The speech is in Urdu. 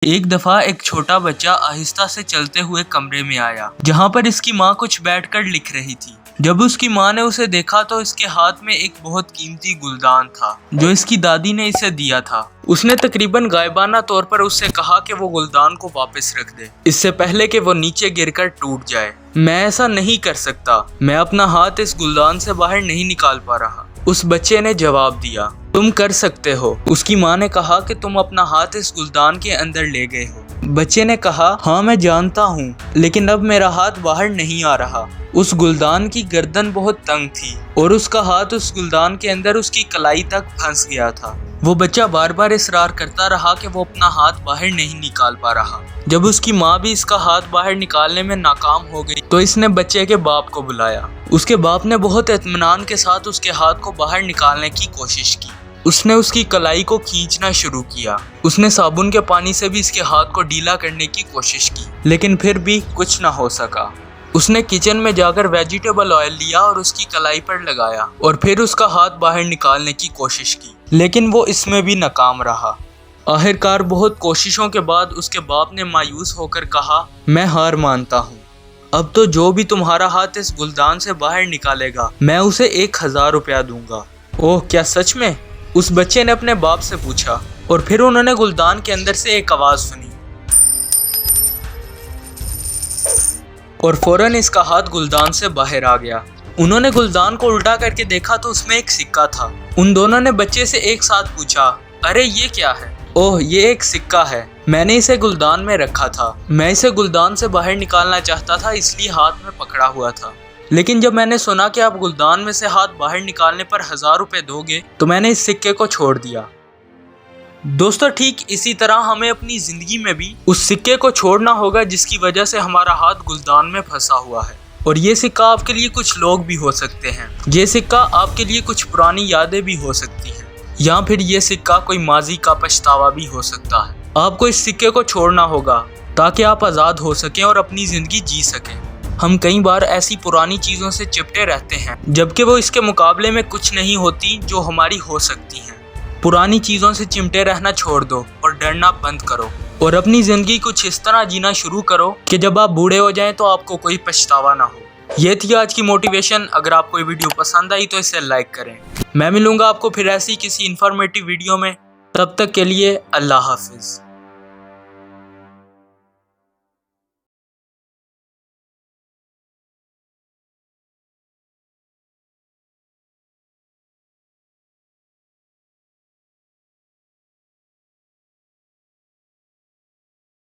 ایک دفعہ ایک چھوٹا بچہ آہستہ سے چلتے ہوئے کمرے میں آیا جہاں پر اس کی ماں کچھ بیٹھ کر لکھ رہی تھی۔ جب اس کی ماں نے اسے دیکھا تو اس کے ہاتھ میں ایک بہت قیمتی گلدان تھا جو اس کی دادی نے اسے دیا تھا۔ اس نے تقریباً غائبانہ طور پر اس سے کہا کہ وہ گلدان کو واپس رکھ دے اس سے پہلے کہ وہ نیچے گر کر ٹوٹ جائے۔ میں ایسا نہیں کر سکتا، میں اپنا ہاتھ اس گلدان سے باہر نہیں نکال پا رہا، اس بچے نے جواب دیا۔ تم کر سکتے ہو، اس کی ماں نے کہا کہ تم اپنا ہاتھ اس گلدان کے اندر لے گئے ہو۔ بچے نے کہا ہاں میں جانتا ہوں، لیکن اب میرا ہاتھ باہر نہیں آ رہا۔ اس گلدان کی گردن بہت تنگ تھی اور اس کا ہاتھ اس گلدان کے اندر اس کی کلائی تک پھنس گیا تھا۔ وہ بچہ بار بار اصرار کرتا رہا کہ وہ اپنا ہاتھ باہر نہیں نکال پا رہا۔ جب اس کی ماں بھی اس کا ہاتھ باہر نکالنے میں ناکام ہو گئی تو اس نے بچے کے باپ کو بلایا۔ اس کے باپ نے بہت اطمینان کے ساتھ اس کے ہاتھ کو باہر نکالنے کی کوشش کی۔ اس نے اس کی کلائی کو کھینچنا شروع کیا۔ اس نے صابن کے پانی سے بھی اس کے ہاتھ کو ڈھیلا کرنے کی کوشش کی، لیکن پھر بھی کچھ نہ ہو سکا۔ اس نے کچن میں جا کر ویجیٹیبل آئل لیا اور اس کی کلائی پر لگایا اور پھر اس کا ہاتھ باہر نکالنے کی کوشش کی، لیکن وہ اس میں بھی ناکام رہا۔ آخرکار بہت کوششوں کے بعد اس کے باپ نے مایوس ہو کر کہا میں ہار مانتا ہوں، اب تو جو بھی تمہارا ہاتھ اس گلدان سے باہر نکالے گا میں اسے 1000 روپیہ دوں گا۔ اوہ کیا سچ میں؟ اس بچے نے اپنے باپ سے پوچھا، اور پھر انہوں نے گلدان کے اندر سے ایک آواز سنی اور فوراً اس کا ہاتھ گلدان سے باہر آ گیا۔ انہوں نے گلدان کو الٹا کر کے دیکھا تو اس میں ایک سکہ تھا۔ ان دونوں نے بچے سے ایک ساتھ پوچھا ارے یہ کیا ہے؟ اوہ یہ ایک سکہ ہے، میں نے اسے گلدان میں رکھا تھا، میں اسے گلدان سے باہر نکالنا چاہتا تھا اس لیے ہاتھ میں پکڑا ہوا تھا، لیکن جب میں نے سنا کہ آپ گلدان میں سے ہاتھ باہر نکالنے پر 1000 روپے دو گے تو میں نے اس سکے کو چھوڑ دیا۔ دوستو ٹھیک اسی طرح ہمیں اپنی زندگی میں بھی اس سکے کو چھوڑنا ہوگا جس کی وجہ سے ہمارا ہاتھ گلدان میں پھنسا ہوا ہے، اور یہ سکہ آپ کے لیے کچھ لوگ بھی ہو سکتے ہیں، یہ سکہ آپ کے لیے کچھ پرانی یادیں بھی ہو سکتی ہیں، یا پھر یہ سکہ کوئی ماضی کا پچھتاوا بھی ہو سکتا ہے۔ آپ کو اس سکے کو چھوڑنا ہوگا تاکہ آپ آزاد ہو سکیں اور اپنی زندگی جی سکیں۔ ہم کئی بار ایسی پرانی چیزوں سے چپٹے رہتے ہیں جبکہ وہ اس کے مقابلے میں کچھ نہیں ہوتی جو ہماری ہو سکتی ہیں۔ پرانی چیزوں سے چمٹے رہنا چھوڑ دو اور ڈرنا بند کرو، اور اپنی زندگی کچھ اس طرح جینا شروع کرو کہ جب آپ بوڑھے ہو جائیں تو آپ کو کوئی پچھتاوا نہ ہو۔ یہ تھی آج کی موٹیویشن۔ اگر آپ کو یہ ویڈیو پسند آئی تو اسے لائک کریں۔ میں ملوں گا آپ کو پھر ایسی کسی انفارمیٹیو ویڈیو میں، تب تک کے لیے اللہ حافظ۔